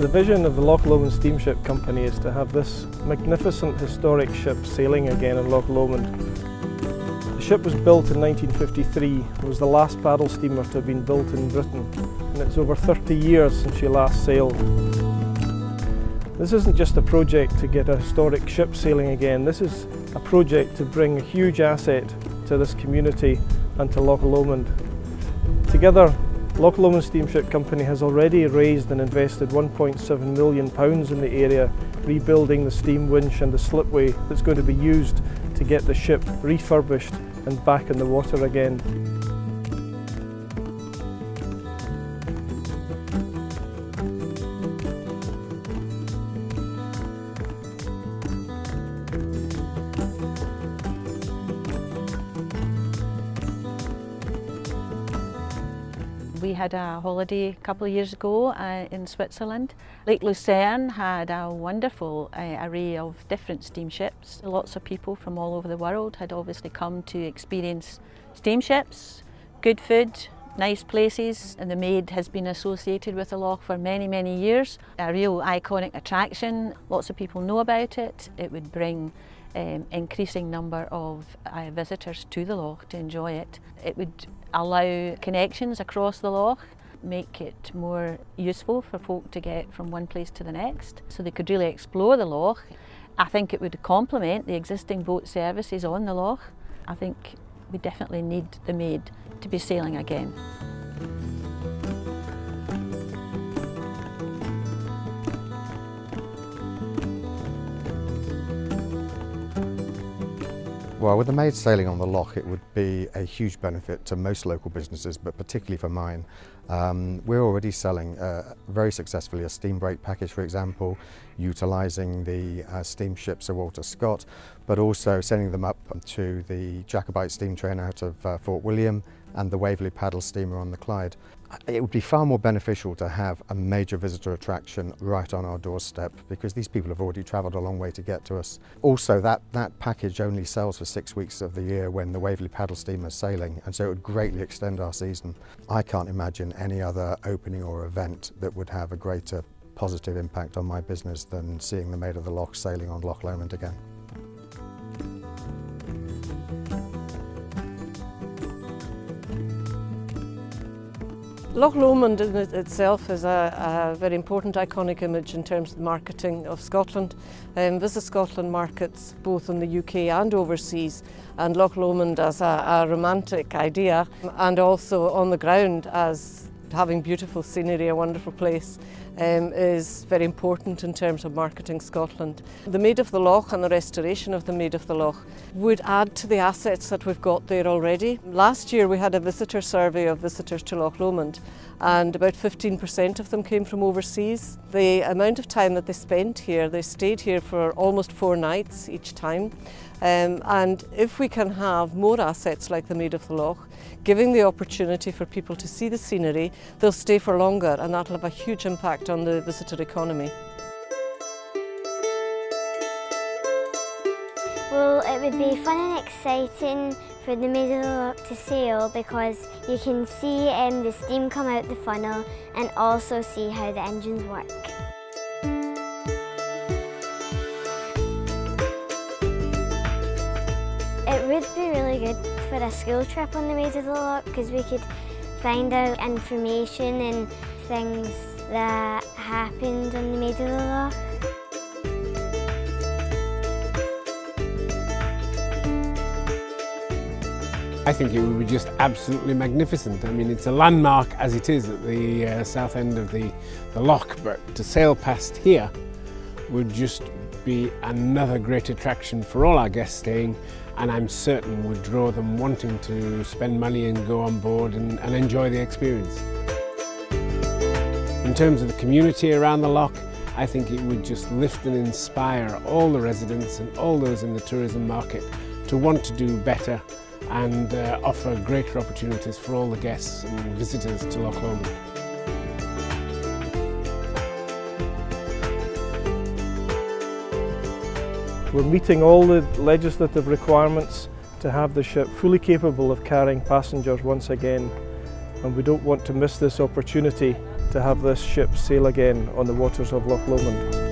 The vision of the Loch Lomond Steamship Company is to have this magnificent historic ship sailing again in Loch Lomond. The ship was built in 1953. It was the last paddle steamer to have been built in Britain, and it's over 30 years since she last sailed. This isn't just a project to get a historic ship sailing again, this is a project to bring a huge asset to this community and to Loch Lomond. Together, Loch Lomond Steamship Company has already raised and invested £1.7 million in the area, rebuilding the steam winch and the slipway that's going to be used to get the ship refurbished and back in the water again. We had a holiday a couple of years ago in Switzerland. Lake Lucerne had a wonderful array of different steamships. Lots of people from all over the world had obviously come to experience steamships, good food, nice places, and the Maid has been associated with the loch for many, many years. A real iconic attraction, lots of people know about it. It would bring increasing number of visitors to the loch to enjoy it. It would allow connections across the loch, make it more useful for folk to get from one place to the next, so they could really explore the loch. I think it would complement the existing boat services on the loch. I think we definitely need the Maid to be sailing again. Well, with the Maid sailing on the loch, it would be a huge benefit to most local businesses, but particularly for mine. We're already selling very successfully a steam brake package, for example, utilising the steamship Sir Walter Scott, but also sending them up to the Jacobite steam train out of Fort William and the Waverley paddle steamer on the Clyde. It would be far more beneficial to have a major visitor attraction right on our doorstep, because these people have already travelled a long way to get to us. Also, that package only sells for 6 weeks of the year when the Waverley paddle steamer is sailing, and so it would greatly extend our season. I can't imagine any other opening or event that would have a greater positive impact on my business than seeing the Maid of the Loch sailing on Loch Lomond again. Loch Lomond in itself is a very important iconic image in terms of the marketing of Scotland. Visit Scotland markets both in the UK and overseas, and Loch Lomond as a romantic idea, and also on the ground as having beautiful scenery, a wonderful place, is very important in terms of marketing Scotland. The Maid of the Loch and the restoration of the Maid of the Loch would add to the assets that we've got there already. Last year we had a visitor survey of visitors to Loch Lomond, and about 15% of them came from overseas. The amount of time that they spent here, they stayed here for almost 4 nights each time. And if we can have more assets like the Maid of the Loch, giving the opportunity for people to see the scenery, they'll stay for longer, and that'll have a huge impact on the visitor economy. Well, it would be fun and exciting for the Maid of the Loch to sail, because you can see the steam come out the funnel and also see how the engines work. It would be really good for a school trip on the Maid of the Loch, because we could find out information and things that happened on the Maid of the Loch. I think it would be just absolutely magnificent. I mean, it's a landmark as it is at the south end of the loch, but to sail past here would just be another great attraction for all our guests staying, and I'm certain would draw them wanting to spend money and go on board and enjoy the experience. In terms of the community around the loch, I think it would just lift and inspire all the residents and all those in the tourism market to want to do better and offer greater opportunities for all the guests and visitors to Loch Lomond. We're meeting all the legislative requirements to have the ship fully capable of carrying passengers once again, and we don't want to miss this opportunity to have this ship sail again on the waters of Loch Lomond.